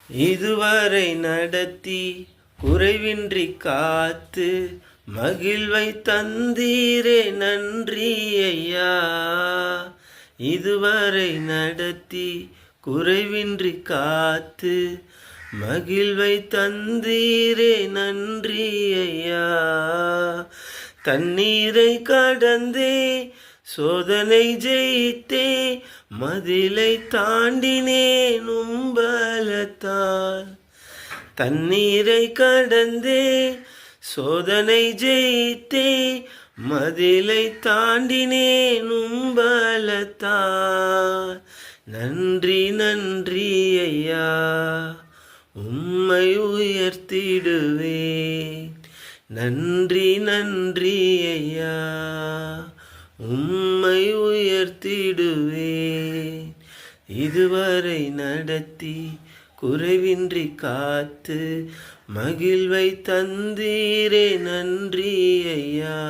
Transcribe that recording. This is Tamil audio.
இதுவரை நடத்தி குறைவின்றி காத்து மகிழ்வை தந்தீரே நன்றி ஐயா. இதுவரை நடத்தி குறைவின்றி காத்து மகிழ்வை தந்தீரே நன்றி ஐயா. தண்ணீரை கடந்தே சோதனை ஜெயித்தே மதிலை தாண்டினேன் உம்பலத்தால். தண்ணீரை கடந்தே சோதனை ஜெயித்தே மதிலை தாண்டினேன் உம்பலத்தால். நன்றி நன்றி ஐயா, உம்மை உயர்த்திடுவேன். நன்றி நன்றி ஐயா, உம்மை உயர்த்திடுவேன். இதுவரை நடத்தி குறைவின்றி காத்து மகிழ்வை தந்தீரே நன்றி ஐயா.